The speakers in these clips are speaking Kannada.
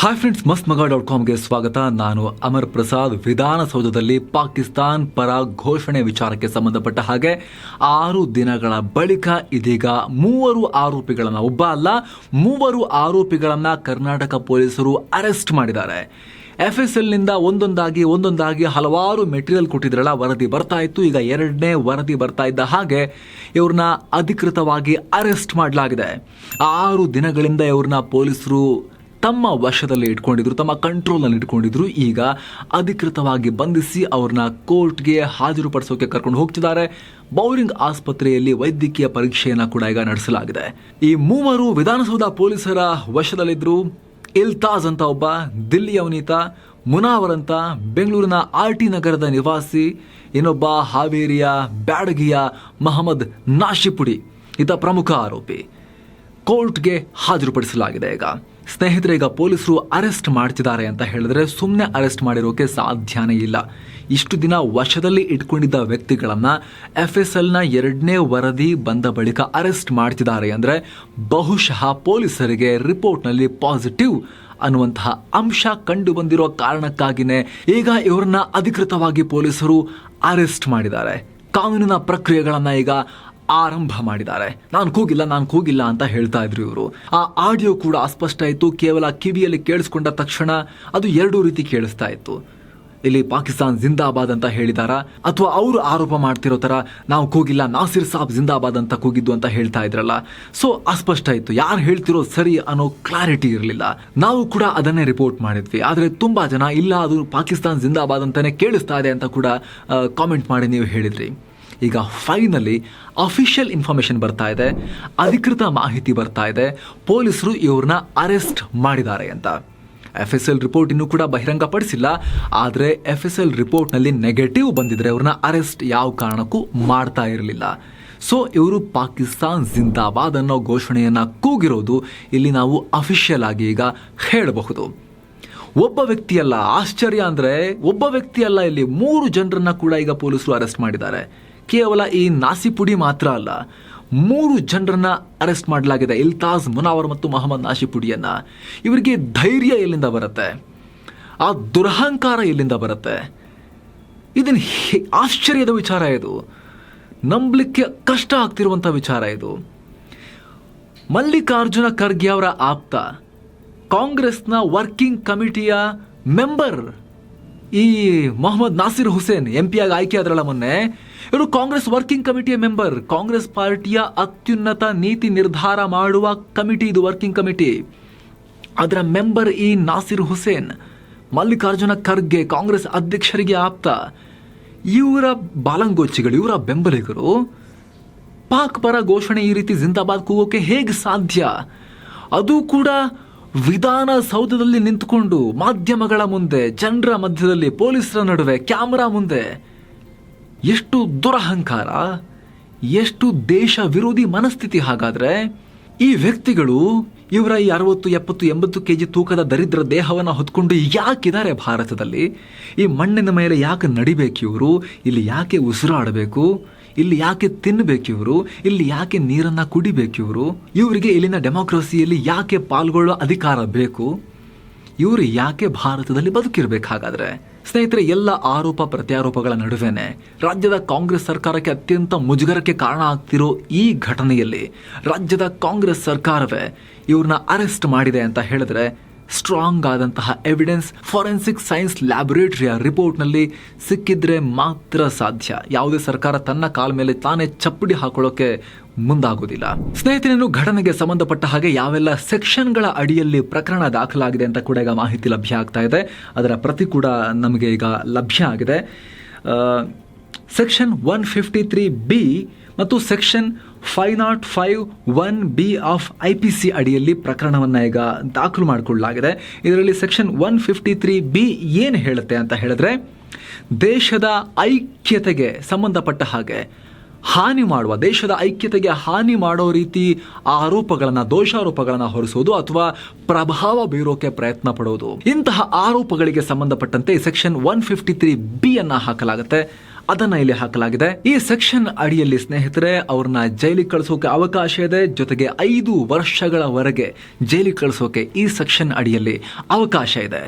ಹಾಯ್ ಫ್ರೆಂಡ್ಸ್, mastmaga.comಗೆ ಸ್ವಾಗತ. ನಾನು ಅಮರ್ ಪ್ರಸಾದ್. ವಿಧಾನಸೌಧದಲ್ಲಿ ಪಾಕಿಸ್ತಾನ್ ಪರ ಘೋಷಣೆ ವಿಚಾರಕ್ಕೆ ಸಂಬಂಧಪಟ್ಟ ಹಾಗೆ 6 ದಿನಗಳ ಬಳಿಕ ಇದೀಗ 3 ಆರೋಪಿಗಳನ್ನ, ಒಬ್ಬ ಅಲ್ಲ 3 ಆರೋಪಿಗಳನ್ನ ಕರ್ನಾಟಕ ಪೊಲೀಸರು ಅರೆಸ್ಟ್ ಮಾಡಿದ್ದಾರೆ. FSLನಿಂದ ಒಂದೊಂದಾಗಿ ಹಲವಾರು ಮೆಟೀರಿಯಲ್ ಕೊಟ್ಟಿದ್ರಲ್ಲ, ವರದಿ ಬರ್ತಾ ಇತ್ತು. ಈಗ 2ನೇ ವರದಿ ಬರ್ತಾ ಇದ್ದ ಹಾಗೆ ಇವ್ರನ್ನ ಅಧಿಕೃತವಾಗಿ ಅರೆಸ್ಟ್ ಮಾಡಲಾಗಿದೆ. 6 ದಿನಗಳಿಂದ ಇವ್ರನ್ನ ಪೊಲೀಸರು ತಮ್ಮ ವಶದಲ್ಲಿ ಇಟ್ಕೊಂಡಿದ್ರು, ತಮ್ಮ ಕಂಟ್ರೋಲ್ನಲ್ಲಿ ಇಟ್ಕೊಂಡಿದ್ರು. ಈಗ ಅಧಿಕೃತವಾಗಿ ಬಂಧಿಸಿ ಅವ್ರನ್ನ ಕೋರ್ಟ್ಗೆ ಹಾಜರುಪಡಿಸೋಕೆ ಕರ್ಕೊಂಡು ಹೋಗ್ತಿದ್ದಾರೆ. ಬೌರಿಂಗ್ ಆಸ್ಪತ್ರೆಯಲ್ಲಿ ವೈದ್ಯಕೀಯ ಪರೀಕ್ಷೆಯನ್ನು ಕೂಡ ಈಗ ನಡೆಸಲಾಗಿದೆ. ಈ 3 ವಿಧಾನಸೌಧ ಪೊಲೀಸರ ವಶದಲ್ಲಿದ್ರು. ಇಲ್ತಾಜ್ ಅಂತ ಒಬ್ಬ ದಿಲ್ಲಿಯವನೀತ, ಮುನಾವರ್ ಅಂತ ಬೆಂಗಳೂರಿನ RT ನಗರದ ನಿವಾಸಿ, ಇನ್ನೊಬ್ಬ ಹಾವೇರಿಯ ಬ್ಯಾಡಗಿಯ ಮಹಮ್ಮದ್ ನಾಶಿಪುಡಿ, ಈತ ಪ್ರಮುಖ ಆರೋಪಿ. ಕೋರ್ಟ್ಗೆ ಹಾಜರುಪಡಿಸಲಾಗಿದೆ. ಈಗ ಸ್ನೇಹಿತರೆ, ಈಗ ಪೊಲೀಸರು ಅರೆಸ್ಟ್ ಮಾಡ್ತಿದ್ದಾರೆ ಅಂತ ಹೇಳಿದ್ರೆ ಸುಮ್ಮನೆ ಅರೆಸ್ಟ್ ಮಾಡಿರೋಕೆ ಸಾಧ್ಯನೇ ಇಲ್ಲ. ಇಷ್ಟು ದಿನ ವಶದಲ್ಲಿ ಇಟ್ಕೊಂಡಿದ್ದ ವ್ಯಕ್ತಿಗಳನ್ನ FSLನ 2ನೇ ವರದಿ ಬಂದ ಬಳಿಕ ಅರೆಸ್ಟ್ ಮಾಡ್ತಿದ್ದಾರೆ ಅಂದ್ರೆ ಬಹುಶಃ ಪೊಲೀಸರಿಗೆ ರಿಪೋರ್ಟ್ನಲ್ಲಿ ಪಾಸಿಟಿವ್ ಅನ್ನುವಂತಹ ಅಂಶ ಕಂಡು ಬಂದಿರೋ ಕಾರಣಕ್ಕಾಗಿನೇ ಈಗ ಇವ್ರನ್ನ ಅಧಿಕೃತವಾಗಿ ಪೊಲೀಸರು ಅರೆಸ್ಟ್ ಮಾಡಿದ್ದಾರೆ. ಕಾನೂನಿನ ಪ್ರಕ್ರಿಯೆಗಳನ್ನ ಈಗ ಆರಂಭ ಮಾಡಿದ್ದಾರೆ. ನಾನು ಕೂಗಿಲ್ಲ ಅಂತ ಹೇಳ್ತಾ ಇದ್ರು ಇವರು. ಆ ಆಡಿಯೋ ಕೂಡ ಅಸ್ಪಷ್ಟ ಇತ್ತು. ಕೇವಲ ಕಿವಿಯಲ್ಲಿ ಕೇಳಿಸ್ಕೊಂಡ ತಕ್ಷಣ ಅದು 2 ರೀತಿ ಕೇಳಿಸ್ತಾ ಇತ್ತು. ಇಲ್ಲಿ ಪಾಕಿಸ್ತಾನ್ ಜಿಂದಾಬಾದ್ ಅಂತ ಹೇಳಿದಾರ, ಅಥವಾ ಅವರು ಆರೋಪ ಮಾಡ್ತಿರೋ ತರ ನಾವು ಕೂಗಿಲ್ಲ, ನಾಸಿರ್ ಸಾಬ್ ಜಿಂದಾಬಾದ್ ಅಂತ ಕೂಗಿದ್ದು ಅಂತ ಹೇಳ್ತಾ ಇದ್ರಲ್ಲ. ಸೊ ಅಸ್ಪಷ್ಟ ಇತ್ತು, ಯಾರು ಹೇಳ್ತಿರೋ ಸರಿ ಅನ್ನೋ ಕ್ಲಾರಿಟಿ ಇರಲಿಲ್ಲ. ನಾವು ಕೂಡ ಅದನ್ನೇ ರಿಪೋರ್ಟ್ ಮಾಡಿದ್ವಿ. ಆದರೆ ತುಂಬಾ ಜನ ಇಲ್ಲ, ಅದು ಪಾಕಿಸ್ತಾನ್ ಜಿಂದಾಬಾದ್ ಅಂತಾನೆ ಕೇಳಿಸ್ತಾ ಇದೆ ಅಂತ ಕೂಡ ಕಾಮೆಂಟ್ ಮಾಡಿ ನೀವು ಹೇಳಿದ್ರಿ. ಈಗ ಫೈನಲಿ ಅಫಿಷಿಯಲ್ ಇನ್ಫಾರ್ಮೇಶನ್ ಬರ್ತಾ ಇದೆ, ಅಧಿಕೃತ ಮಾಹಿತಿ ಬರ್ತಾ ಇದೆ, ಪೊಲೀಸರು ಇವ್ರನ್ನ ಅರೆಸ್ಟ್ ಮಾಡಿದ್ದಾರೆ ಅಂತ. FSL ರಿಪೋರ್ಟ್ ಇನ್ನೂ ಕೂಡ ಬಹಿರಂಗಪಡಿಸಿಲ್ಲ. ಆದರೆ FSL ರಿಪೋರ್ಟ್ನಲ್ಲಿ ನೆಗೆಟಿವ್ ಬಂದಿದ್ರೆ ಇವ್ರನ್ನ ಅರೆಸ್ಟ್ ಯಾವ ಕಾರಣಕ್ಕೂ ಮಾಡ್ತಾ ಇರಲಿಲ್ಲ. ಸೊ ಇವರು ಪಾಕಿಸ್ತಾನ್ ಜಿಂದಾಬಾದ್ ಅನ್ನೋ ಘೋಷಣೆಯನ್ನ ಕೂಗಿರೋದು ಇಲ್ಲಿ ನಾವು ಅಫಿಷಿಯಲ್ ಆಗಿ ಈಗ ಹೇಳಬಹುದು. ಒಬ್ಬ ವ್ಯಕ್ತಿಯಲ್ಲ, ಆಶ್ಚರ್ಯ ಅಂದ್ರೆ ಒಬ್ಬ ವ್ಯಕ್ತಿಯಲ್ಲ, ಇಲ್ಲಿ 3 ಜನರನ್ನ ಕೂಡ ಈಗ ಪೊಲೀಸರು ಅರೆಸ್ಟ್ ಮಾಡಿದ್ದಾರೆ. ಕೇವಲ ಈ ನಾಸಿಪುಡಿ ಮಾತ್ರ ಅಲ್ಲ, 3 ಜನರನ್ನ ಅರೆಸ್ಟ್ ಮಾಡಲಾಗಿದೆ. ಇಲ್ತಾಜ್, ಮುನಾವರ್ ಮತ್ತು ಮೊಹಮ್ಮದ್ ನಾಶಿಪುಡಿಯನ್ನ. ಇವರಿಗೆ ಧೈರ್ಯ ಎಲ್ಲಿಂದ ಬರುತ್ತೆ? ಆ ದುರಹಂಕಾರ ಎಲ್ಲಿಂದ ಬರುತ್ತೆ? ಇದನ್ನ ಆಶ್ಚರ್ಯದ ವಿಚಾರ ಇದು, ನಂಬಲಿಕ್ಕೆ ಕಷ್ಟ ಆಗ್ತಿರುವಂಥ ವಿಚಾರ ಇದು. ಮಲ್ಲಿಕಾರ್ಜುನ ಖರ್ಗೆ ಅವರ ಆಪ್ತ, ಕಾಂಗ್ರೆಸ್ನ ವರ್ಕಿಂಗ್ ಕಮಿಟಿಯ ಮೆಂಬರ್ ಈ ಮೊಹಮ್ಮದ್ ನಾಸಿರ್ ಹುಸೇನ್ MP ಆಗಿ ಆಯ್ಕೆ ಆದ್ರಲ್ಲ ಮೊನ್ನೆ, ಇವರು ಕಾಂಗ್ರೆಸ್ ವರ್ಕಿಂಗ್ ಕಮಿಟಿಯ ಮೆಂಬರ್. ಕಾಂಗ್ರೆಸ್ ಪಾರ್ಟಿಯ ಅತ್ಯುನ್ನತ ನೀತಿ ನಿರ್ಧಾರ ಮಾಡುವ ಕಮಿಟಿ ಇದು, ವರ್ಕಿಂಗ್ ಕಮಿಟಿ. ಅದರ ಮೆಂಬರ್ ಈ ನಾಸಿರ್ ಹುಸೇನ್, ಮಲ್ಲಿಕಾರ್ಜುನ ಖರ್ಗೆ ಕಾಂಗ್ರೆಸ್ ಅಧ್ಯಕ್ಷರಿಗೆ ಆಪ್ತ. ಇವರ ಬಾಲಂಗೋಚಿಗಳು, ಇವರ ಬೆಂಬಲಿಗರು ಪಾಕ್ ಪರ ಘೋಷಣೆ ಈ ರೀತಿ ಜಿಂದಾಬಾದ್ ಕೂಗೋಕೆ ಹೇಗೆ ಸಾಧ್ಯ? ಅದು ಕೂಡ ವಿಧಾನಸೌಧದಲ್ಲಿ ನಿಂತುಕೊಂಡು, ಮಾಧ್ಯಮಗಳ ಮುಂದೆ, ಜನರ ಮಧ್ಯದಲ್ಲಿ, ಪೊಲೀಸರ ನಡುವೆ, ಕ್ಯಾಮರಾ ಮುಂದೆ. ಎಷ್ಟು ದುರಹಂಕಾರ, ಎಷ್ಟು ದೇಶ ವಿರೋಧಿ ಮನಸ್ಥಿತಿ. ಹಾಗಾದ್ರೆ ಈ ವ್ಯಕ್ತಿಗಳು ಇವರ ಈ 60, 70, 80 kg ತೂಕದ ದರಿದ್ರ ದೇಹವನ್ನು ಹೊತ್ಕೊಂಡು ಯಾಕಿದ್ದಾರೆ ಭಾರತದಲ್ಲಿ? ಈ ಮಣ್ಣಿನ ಮೇಲೆ ಯಾಕೆ ನಡಿಬೇಕು ಇವರು? ಇಲ್ಲಿ ಯಾಕೆ ಉಸಿರಾಡಬೇಕು? ಇಲ್ಲಿ ಯಾಕೆ ತಿನ್ನಬೇಕು ಇವರು? ಇಲ್ಲಿ ಯಾಕೆ ನೀರನ್ನ ಕುಡಿಬೇಕು ಇವರು? ಇವರಿಗೆ ಇಲ್ಲಿನ ಡೆಮೋಕ್ರಸಿಯಲ್ಲಿ ಯಾಕೆ ಪಾಲ್ಗೊಳ್ಳೋ ಅಧಿಕಾರ ಬೇಕು? ಇವರು ಯಾಕೆ ಭಾರತದಲ್ಲಿ ಬದುಕಿರ್ಬೇಕಾಗಾದ್ರೆ? ಸ್ನೇಹಿತರೆ, ಎಲ್ಲ ಆರೋಪ ಪ್ರತ್ಯಾರೋಪಗಳ ನಡುವೆನೆ ರಾಜ್ಯದ ಕಾಂಗ್ರೆಸ್ ಸರ್ಕಾರಕ್ಕೆ ಅತ್ಯಂತ ಮುಜುಗರಕ್ಕೆ ಕಾರಣ ಆಗ್ತಿರೋ ಈ ಘಟನೆಯಲ್ಲಿ ರಾಜ್ಯದ ಕಾಂಗ್ರೆಸ್ ಸರ್ಕಾರವೇ ಇವ್ರನ್ನ ಅರೆಸ್ಟ್ ಮಾಡಿದೆ ಅಂತ ಹೇಳಿದ್ರೆ ಸ್ಟ್ರಾಂಗ್ ಆದಂತಹ ಎವಿಡೆನ್ಸ್ ಫಾರೆನ್ಸಿಕ್ ಸೈನ್ಸ್ ಲ್ಯಾಬೊರೇಟರಿಯ ರಿಪೋರ್ಟ್ನಲ್ಲಿ ಸಿಕ್ಕಿದ್ರೆ ಮಾತ್ರ ಸಾಧ್ಯ. ಯಾವುದೇ ಸರ್ಕಾರ ತನ್ನ ಕಾಲ ಮೇಲೆ ತಾನೇ ಚಪ್ಪಡಿ ಹಾಕೊಳ್ಳೋಕೆ ಮುಂದಾಗೋದಿಲ್ಲ. ಸ್ನೇಹಿತರೇನು ಘಟನೆಗೆ ಸಂಬಂಧಪಟ್ಟ ಹಾಗೆ ಯಾವೆಲ್ಲ ಸೆಕ್ಷನ್ಗಳ ಅಡಿಯಲ್ಲಿ ಪ್ರಕರಣ ದಾಖಲಾಗಿದೆ ಅಂತ ಕೂಡ ಈಗ ಮಾಹಿತಿ ಲಭ್ಯ ಆಗ್ತಾ ಇದೆ. ಅದರ ಪ್ರತಿ ಕೂಡ ನಮಗೆ ಈಗ ಲಭ್ಯ ಆಗಿದೆ. ಸೆಕ್ಷನ್ 153B ಮತ್ತು ಸೆಕ್ಷನ್ 505(1)B ಆಫ್ IPC ಅಡಿಯಲ್ಲಿ ಪ್ರಕರಣವನ್ನು ಈಗ ದಾಖಲು ಮಾಡಿಕೊಳ್ಳಲಾಗಿದೆ. ಇದರಲ್ಲಿ ಸೆಕ್ಷನ್ 153B ಏನು ಹೇಳುತ್ತೆ ಅಂತ ಹೇಳಿದ್ರೆ, ದೇಶದ ಐಕ್ಯತೆಗೆ ಸಂಬಂಧಪಟ್ಟ ಹಾಗೆ ಹಾನಿ ಮಾಡುವ, ದೇಶದ ಐಕ್ಯತೆಗೆ ಹಾನಿ ಮಾಡೋ ರೀತಿ ಆರೋಪಗಳನ್ನು, ದೋಷಾರೋಪಗಳನ್ನು ಹೊರಿಸೋದು ಅಥವಾ ಪ್ರಭಾವ ಬೀರೋಕೆ ಪ್ರಯತ್ನ ಪಡೋದು, ಇಂತಹ ಆರೋಪಗಳಿಗೆ ಸಂಬಂಧಪಟ್ಟಂತೆ ಸೆಕ್ಷನ್ 153B ಅನ್ನ ಹಾಕಲಾಗುತ್ತೆ. ಅದನ್ನ ಇಲ್ಲಿ ಹಾಕಲಾಗಿದೆ. ಈ ಸೆಕ್ಷನ್ ಅಡಿಯಲ್ಲಿ ಸ್ನೇಹಿತರೆ ಅವ್ರನ್ನ ಜೈಲಿಗೆ ಕಳಿಸೋಕೆ ಅವಕಾಶ ಇದೆ. ಜೊತೆಗೆ 5 ವರ್ಷಗಳವರೆಗೆ ಜೈಲಿಗೆ ಕಳಿಸೋಕೆ ಈ ಸೆಕ್ಷನ್ ಅಡಿಯಲ್ಲಿ ಅವಕಾಶ ಇದೆ.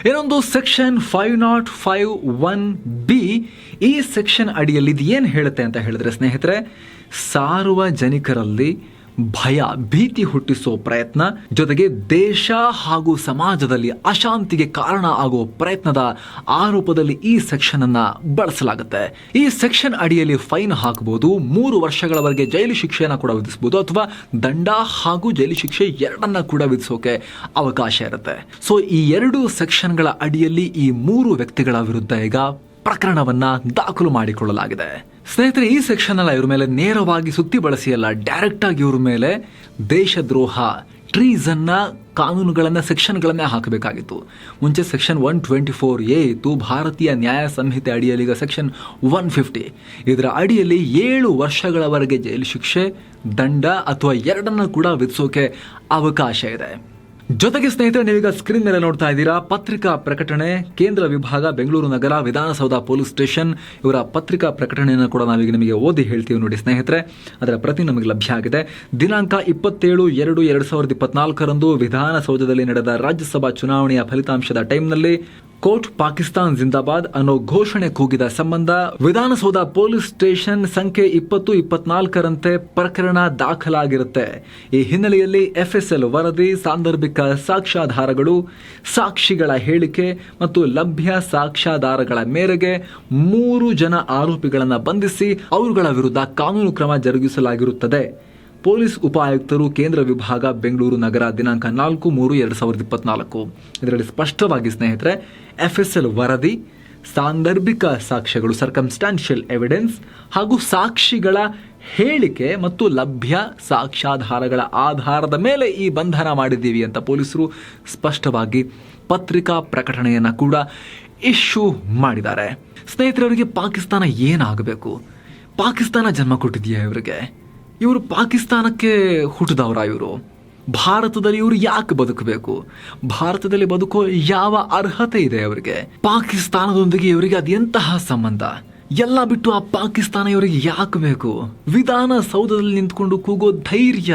ಇನ್ನೊಂದು ಸೆಕ್ಷನ್ 505(1)(b). ಈ ಸೆಕ್ಷನ್ ಅಡಿಯಲ್ಲಿ ಇದು ಏನು ಹೇಳುತ್ತೆ ಅಂತ ಹೇಳಿದ್ರೆ ಸ್ನೇಹಿತರೆ, ಸಾರ್ವಜನಿಕರಲ್ಲಿ ಭಯ ಭೀತಿ ಹುಟ್ಟಿಸೋ ಪ್ರಯತ್ನ, ಜೊತೆಗೆ ದೇಶ ಹಾಗೂ ಸಮಾಜದಲ್ಲಿ ಅಶಾಂತಿಗೆ ಕಾರಣ ಆಗೋ ಪ್ರಯತ್ನದ ಆರೋಪದಲ್ಲಿ ಈ ಸೆಕ್ಷನ್ ಅನ್ನ ಬಳಸಲಾಗುತ್ತೆ. ಈ ಸೆಕ್ಷನ್ ಅಡಿಯಲ್ಲಿ ಫೈನ್ ಹಾಕಬಹುದು, 3 ವರ್ಷಗಳವರೆಗೆ ಜೈಲು ಶಿಕ್ಷೆಯನ್ನು ಕೂಡ ವಿಧಿಸಬಹುದು, ಅಥವಾ ದಂಡ ಹಾಗೂ ಜೈಲು ಶಿಕ್ಷೆ ಎರಡನ್ನ ಕೂಡ ವಿಧಿಸೋಕೆ ಅವಕಾಶ ಇರುತ್ತೆ. ಸೊ ಈ 2 ಸೆಕ್ಷನ್ಗಳ ಅಡಿಯಲ್ಲಿ ಈ 3 ವ್ಯಕ್ತಿಗಳ ವಿರುದ್ಧ ಈಗ ಪ್ರಕರಣವನ್ನ ದಾಖಲು ಮಾಡಿಕೊಳ್ಳಲಾಗಿದೆ. ಸ್ನೇಹಿತರೆ, ಈ ಸೆಕ್ಷನ್ ಅಲ್ಲ ಇವ್ರ ಮೇಲೆ ನೇರವಾಗಿ ಸುತ್ತಿ ಬಳಸಿಯಲ್ಲ, ಡೈರೆಕ್ಟ್ ಆಗಿ ಇವ್ರ ಮೇಲೆ ದೇಶದ್ರೋಹ ಟ್ರೀಸನ್ನ ಕಾನೂನುಗಳನ್ನ ಸೆಕ್ಷನ್ಗಳನ್ನೇ ಹಾಕಬೇಕಾಗಿತ್ತು. ಮುಂಚೆ ಸೆಕ್ಷನ್ 124A ಇತ್ತು, ಭಾರತೀಯ ನ್ಯಾಯ ಸಂಹಿತೆ ಅಡಿಯಲ್ಲಿ ಈಗ ಸೆಕ್ಷನ್ 150. ಇದರ ಅಡಿಯಲ್ಲಿ 7 ವರ್ಷಗಳವರೆಗೆ ಜೈಲು ಶಿಕ್ಷೆ, ದಂಡ ಅಥವಾ ಎರಡನ್ನ ಕೂಡ ವಿಧಿಸೋಕೆ ಅವಕಾಶ ಇದೆ. ಜೊತೆಗೆ ಸ್ನೇಹಿತರೆ, ನೀವೀಗ ಸ್ಕ್ರೀನ್ ಮೇಲೆ ನೋಡ್ತಾ ಇದ್ದೀರಾ ಪತ್ರಿಕಾ ಪ್ರಕಟಣೆ, ಕೇಂದ್ರ ವಿಭಾಗ ಬೆಂಗಳೂರು ನಗರ ವಿಧಾನಸೌಧ ಪೊಲೀಸ್ ಸ್ಟೇಷನ್ ಇವರ ಪತ್ರಿಕಾ ಪ್ರಕಟಣೆಯನ್ನು ಕೂಡ ನಾವೀಗ ನಿಮಗೆ ಓದಿ ಹೇಳ್ತೀವಿ ನೋಡಿ ಸ್ನೇಹಿತರೆ. ಅದರ ಪ್ರತಿ ನಮಗೆ ಲಭ್ಯ ಆಗಿದೆ. ದಿನಾಂಕ 27/2/2024 ವಿಧಾನಸೌಧದಲ್ಲಿ ನಡೆದ ರಾಜ್ಯಸಭಾ ಚುನಾವಣೆಯ ಫಲಿತಾಂಶದ ಟೈಮ್ನಲ್ಲಿ ಕೋರ್ಟ್ ಪಾಕಿಸ್ತಾನ್ ಜಿಂದಾಬಾದ್ ಅನ್ನೋ ಘೋಷಣೆ ಕೂಗಿದ ಸಂಬಂಧ ವಿಧಾನಸೌಧ ಪೊಲೀಸ್ ಸ್ಟೇಷನ್ ಸಂಖ್ಯೆ 20-24ರಂತೆ ಪ್ರಕರಣ ದಾಖಲಾಗಿರುತ್ತೆ. ಈ ಹಿನ್ನೆಲೆಯಲ್ಲಿ FSL ವರದಿ, ಸಾಂದರ್ಭಿಕ ಸಾಕ್ಷ್ಯಾಧಾರಗಳು, ಸಾಕ್ಷಿಗಳ ಹೇಳಿಕೆ ಮತ್ತು ಲಭ್ಯ ಸಾಕ್ಷ್ಯಾಧಾರಗಳ ಮೇರೆಗೆ 3 ಜನ ಆರೋಪಿಗಳನ್ನು ಬಂಧಿಸಿ ಅವರುಗಳ ವಿರುದ್ಧ ಕಾನೂನು ಕ್ರಮ ಜರುಗಿಸಲಾಗಿರುತ್ತದೆ. ಪೊಲೀಸ್ ಉಪಾಯುಕ್ತರು, ಕೇಂದ್ರ ವಿಭಾಗ ಬೆಂಗಳೂರು ನಗರ, ದಿನಾಂಕ 4/3/2024. ಇದರಲ್ಲಿ ಸ್ಪಷ್ಟವಾಗಿ ಸ್ನೇಹಿತರೆ FSL ವರದಿ, ಸಾಂದರ್ಭಿಕ ಸಾಕ್ಷ್ಯಗಳು ಸರ್ಕಮ್ಸ್ಟಾನ್ಷಿಯಲ್ ಎವಿಡೆನ್ಸ್ ಹಾಗೂ ಸಾಕ್ಷಿಗಳ ಹೇಳಿಕೆ ಮತ್ತು ಲಭ್ಯ ಸಾಕ್ಷ್ಯಾಧಾರಗಳ ಆಧಾರದ ಮೇಲೆ ಈ ಬಂಧನ ಮಾಡಿದ್ದೀವಿ ಅಂತ ಪೊಲೀಸರು ಸ್ಪಷ್ಟವಾಗಿ ಪತ್ರಿಕಾ ಪ್ರಕಟಣೆಯನ್ನು ಕೂಡ ಇಶ್ಯೂ ಮಾಡಿದ್ದಾರೆ. ಸ್ನೇಹಿತರವರಿಗೆ ಪಾಕಿಸ್ತಾನ ಏನಾಗಬೇಕು? ಪಾಕಿಸ್ತಾನ ಜನ್ಮ ಕೊಟ್ಟಿದೆಯಾ ಇವರಿಗೆ? ಇವರು ಪಾಕಿಸ್ತಾನಕ್ಕೆ ಹುಟ್ಟಿದವರ? ಇವರು ಭಾರತದಲ್ಲಿ ಇವರು ಯಾಕೆ ಬದುಕಬೇಕು? ಭಾರತದಲ್ಲಿ ಬದುಕೋ ಯಾವ ಅರ್ಹತೆ ಇದೆ ಅವರಿಗೆ? ಪಾಕಿಸ್ತಾನದೊಂದಿಗೆ ಇವರಿಗೆ ಅದೆಂತಹ ಸಂಬಂಧ? ಎಲ್ಲ ಬಿಟ್ಟು ಆ ಪಾಕಿಸ್ತಾನ ಇವರಿಗೆ ಯಾಕೆ ಬೇಕು? ವಿಧಾನಸೌಧದಲ್ಲಿ ನಿಂತ್ಕೊಂಡು ಕೂಗೋ ಧೈರ್ಯ,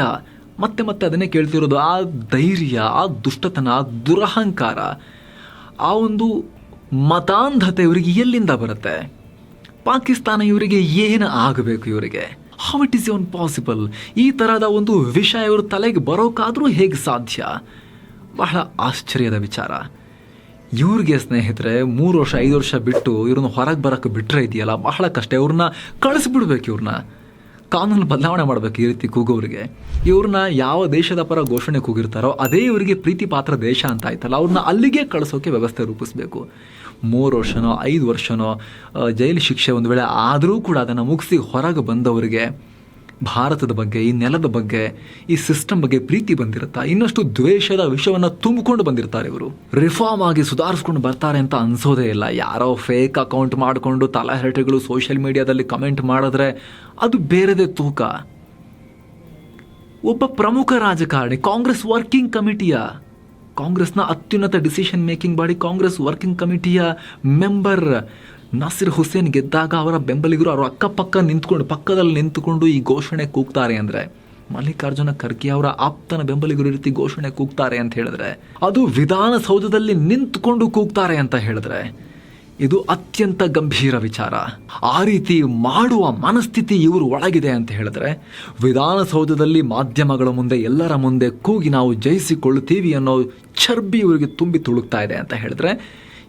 ಮತ್ತೆ ಮತ್ತೆ ಅದನ್ನೇ ಕೇಳ್ತಿರೋದು, ಆ ಧೈರ್ಯ, ಆ ದುಷ್ಟತನ, ಆ ದುರಹಂಕಾರ, ಆ ಒಂದು ಮತಾಂಧತೆ ಇವರಿಗೆ ಎಲ್ಲಿಂದ ಬರುತ್ತೆ? ಪಾಕಿಸ್ತಾನ ಇವರಿಗೆ ಏನು ಆಗಬೇಕು? ಇವರಿಗೆ how it is even possible? ಈ ಥರದ ಒಂದು ವಿಷಯ ಇವರು ತಲೆಗೆ ಬರೋಕ್ಕಾದರೂ ಹೇಗೆ ಸಾಧ್ಯ? ಬಹಳ ಆಶ್ಚರ್ಯದ ವಿಚಾರ. ಇವ್ರಿಗೆ ಸ್ನೇಹಿತರೆ 3 ವರ್ಷ 5 ವರ್ಷ ಬಿಟ್ಟು ಇವ್ರನ್ನ ಹೊರಗೆ ಬರೋಕ್ಕೆ ಬಿಟ್ಟರೆ ಇದೆಯಲ್ಲ, ಬಹಳ ಕಷ್ಟ. ಇವ್ರನ್ನ ಕಳಿಸ್ಬಿಡ್ಬೇಕು, ಇವ್ರನ್ನ ಕಾನೂನು ಬದಲಾವಣೆ ಮಾಡಬೇಕು. ಈ ರೀತಿ ಕೂಗೋರಿಗೆ ಇವ್ರನ್ನ ಯಾವ ದೇಶದ ಪರ ಘೋಷಣೆ ಕೂಗಿರ್ತಾರೋ ಅದೇ ಇವರಿಗೆ ಪ್ರೀತಿ ಪಾತ್ರ ದೇಶ ಅಂತ ಆಯ್ತಲ್ಲ, ಅವ್ರನ್ನ ಅಲ್ಲಿಗೆ ಕಳಿಸೋಕೆ ವ್ಯವಸ್ಥೆ ರೂಪಿಸಬೇಕು. 3 ವರ್ಷನೋ 5 ವರ್ಷನೋ ಜೈಲು ಶಿಕ್ಷೆ ಒಂದು ವೇಳೆ ಆದರೂ ಕೂಡ ಅದನ್ನು ಮುಗಿಸಿ ಹೊರಗೆ ಬಂದವರಿಗೆ ಭಾರತದ ಬಗ್ಗೆ, ಈ ನೆಲದ ಬಗ್ಗೆ, ಈ ಸಿಸ್ಟಮ್ ಬಗ್ಗೆ ಪ್ರೀತಿ ಬಂದಿರುತ್ತಾ? ಇನ್ನಷ್ಟು ದ್ವೇಷದ ವಿಷಯವನ್ನು ತುಂಬಿಕೊಂಡು ಬಂದಿರ್ತಾರೆ. ಇವರು ರಿಫಾರ್ಮ್ ಆಗಿ ಸುಧಾರಿಸ್ಕೊಂಡು ಬರ್ತಾರೆ ಅಂತ ಅನ್ಸೋದೇ ಇಲ್ಲ. ಯಾರೋ ಫೇಕ್ ಅಕೌಂಟ್ ಮಾಡಿಕೊಂಡು ತಲಹರಟೆಗಳು ಸೋಷಿಯಲ್ ಮೀಡಿಯಾದಲ್ಲಿ ಕಮೆಂಟ್ ಮಾಡಿದ್ರೆ ಅದು ಬೇರೆದೇ ತೂಕ. ಒಬ್ಬ ಪ್ರಮುಖ ರಾಜಕಾರಣಿ, ಕಾಂಗ್ರೆಸ್ನ ಅತ್ಯುನ್ನತ decision making body Congress working ಕಮಿಟಿಯ ಮೆಂಬರ್ ನಾಸಿರ್ ಹುಸೇನ್ ಗೆದ್ದಾಗ ಅವರ ಬೆಂಬಲಿಗರು ಅವರ ಅಕ್ಕಪಕ್ಕ ನಿಂತ್ಕೊಂಡು, ಪಕ್ಕದಲ್ಲಿ ನಿಂತುಕೊಂಡು ಈ ಘೋಷಣೆ ಕೂಗ್ತಾರೆ ಅಂದರೆ, ಮಲ್ಲಿಕಾರ್ಜುನ ಖರ್ಗೆ ಅವರ ಆಪ್ತನ ಬೆಂಬಲಿಗರು ರೀತಿ ಘೋಷಣೆ ಕೂಗ್ತಾರೆ ಅಂತ ಹೇಳಿದ್ರೆ, ಅದು ವಿಧಾನಸೌಧದಲ್ಲಿ ನಿಂತುಕೊಂಡು ಕೂಗ್ತಾರೆ ಅಂತ ಹೇಳಿದ್ರೆ, ಇದು ಅತ್ಯಂತ ಗಂಭೀರ ವಿಚಾರ. ಆ ರೀತಿ ಮಾಡುವ ಮನಸ್ಥಿತಿ ಇವರು ಒಳಗಿದೆ ಅಂತ ಹೇಳಿದ್ರೆ, ವಿಧಾನಸೌಧದಲ್ಲಿ ಮಾಧ್ಯಮಗಳ ಮುಂದೆ, ಎಲ್ಲರ ಮುಂದೆ ಕೂಗಿ ನಾವು ಜಯಿಸಿಕೊಳ್ಳುತ್ತೀವಿ ಅನ್ನೋ ಚರ್ಬಿ ಇವರಿಗೆ ತುಂಬಿ ತುಳುಕ್ತಾ ಇದೆ ಅಂತ ಹೇಳಿದ್ರೆ,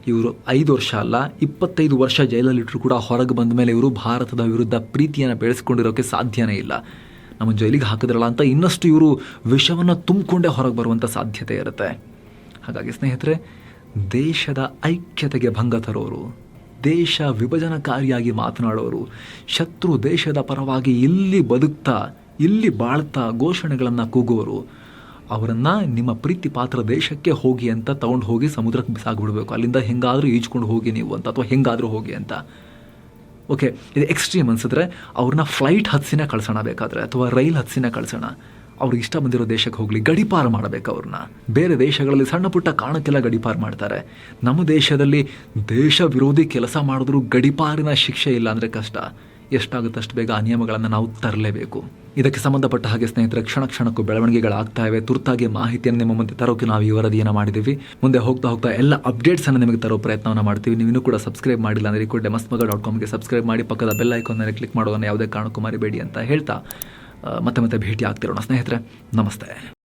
ಇವರು 5 ವರ್ಷ ಅಲ್ಲ 25 ವರ್ಷ ಜೈಲಲ್ಲಿಟ್ಟರು ಕೂಡ ಹೊರಗೆ ಬಂದ ಮೇಲೆ ಇವರು ಭಾರತದ ವಿರುದ್ಧ ಪ್ರೀತಿಯನ್ನು ಬೆಳೆಸ್ಕೊಂಡಿರೋಕ್ಕೆ ಸಾಧ್ಯನೇ ಇಲ್ಲ. ನಮ್ಮ ಜೈಲಿಗೆ ಹಾಕಿದ್ರಲ್ಲ ಅಂತ ಇನ್ನಷ್ಟು ಇವರು ವಿಷವನ್ನು ತುಂಬಿಕೊಂಡೇ ಹೊರಗೆ ಬರುವಂಥ ಸಾಧ್ಯತೆ ಇರುತ್ತೆ. ಹಾಗಾಗಿ ಸ್ನೇಹಿತರೆ, ದೇಶದ ಐಕ್ಯತೆಗೆ ಭಂಗ ತರೋರು, ದೇಶ ವಿಭಜನಕಾರಿಯಾಗಿ ಮಾತನಾಡೋರು, ಶತ್ರು ದೇಶದ ಪರವಾಗಿ ಇಲ್ಲಿ ಬದುಕ್ತಾ ಇಲ್ಲಿ ಬಾಳ್ತಾ ಘೋಷಣೆಗಳನ್ನು ಕೂಗುವವರು, ಅವರನ್ನು ನಿಮ್ಮ ಪ್ರೀತಿ ಪಾತ್ರ ದೇಶಕ್ಕೆ ಹೋಗಿ ಅಂತ ತಗೊಂಡು ಹೋಗಿ ಸಮುದ್ರಕ್ಕೆ ಬಿಸಾಗ್ಬಿಡ್ಬೇಕು. ಅಲ್ಲಿಂದ ಹೆಂಗಾದರೂ ಈಜ್ಕೊಂಡು ಹೋಗಿ ನೀವು ಅಂತ, ಅಥವಾ ಹೆಂಗಾದರೂ ಹೋಗಿ ಅಂತ. ಓಕೆ, ಇದು ಎಕ್ಸ್ಟ್ರೀಮ್ ಅನ್ಸಿದ್ರೆ ಅವ್ರನ್ನ ಫ್ಲೈಟ್ ಹತ್ಸಿನೇ ಕಳ್ಸೋಣ ಬೇಕಾದರೆ, ಅಥವಾ ರೈಲ್ ಹತ್ಸಿನೇ ಕಳ್ಸೋಣ. ಅವ್ರಿಗೆ ಇಷ್ಟ ಬಂದಿರೋ ದೇಶಕ್ಕೆ ಹೋಗಲಿ, ಗಡೀಪಾರು ಮಾಡಬೇಕು ಅವ್ರನ್ನ. ಬೇರೆ ದೇಶಗಳಲ್ಲಿ ಸಣ್ಣ ಪುಟ್ಟ ಕಾರಣಕ್ಕೆಲ್ಲ ಗಡೀಪಾರು ಮಾಡ್ತಾರೆ. ನಮ್ಮ ದೇಶದಲ್ಲಿ ದೇಶ ವಿರೋಧಿ ಕೆಲಸ ಮಾಡಿದ್ರೂ ಗಡೀಪಾರಿನ ಶಿಕ್ಷೆ ಇಲ್ಲ ಅಂದರೆ ಕಷ್ಟ. ಎಷ್ಟಾಗುತ್ತೆ ಅಷ್ಟು ಬೇಗ ಆ ನಿಯಮಗಳನ್ನು ನಾವು ತರಲೇಬೇಕು. ಇದಕ್ಕೆ ಸಂಬಂಧಪಟ್ಟ ಹಾಗೆ ಸ್ನೇಹಿತರೆ, ಕ್ಷಣ ಕ್ಷಣಕ್ಕೂ ಬೆಳವಣಿಗೆಗಳಾಗ್ತಾ ಇವೆ. ತುರ್ತಾಗಿ ಮಾಹಿತಿಯನ್ನು ನಿಮ್ಮ ಮುಂದೆ ತರೋಕೆ ನಾವು ಈ ವರದಿಯನ್ನು ಮಾಡಿದ್ದೀವಿ. ಮುಂದೆ ಹೋಗ್ತಾ ಎಲ್ಲ ಅಪ್ಡೇಟ್ಸನ್ನು ನಿಮಗೆ ತರೋ ಪ್ರಯತ್ನವನ್ನು ಮಾಡ್ತೀವಿ. ನೀವು ಇನ್ನೂ ಕೂಡ ಸಬ್ಸ್ಕ್ರೈಬ್ ಮಾಡಿಲ್ಲ ಅಂದರೆ ಕೂಡ ಡೆಮಸ್ಮಗ.comಗೆ ಸಬ್ಸ್ಕ್ರೈಬ್ ಮಾಡಿ, ಪಕ್ಕದ ಬೆಲ್ ಐಕಾನ್ ಕ್ಲಿಕ್ ಮಾಡೋದನ್ನು ಯಾವುದೇ ಕಾರಣಕ್ಕೂ ಮರಿಬೇಡಿ ಅಂತ ಹೇಳ್ತಾ ಮತ್ತೆ ಭೇಟಿ ಆಗ್ತಿರೋಣ ಸ್ನೇಹಿತರೆ. ನಮಸ್ತೆ.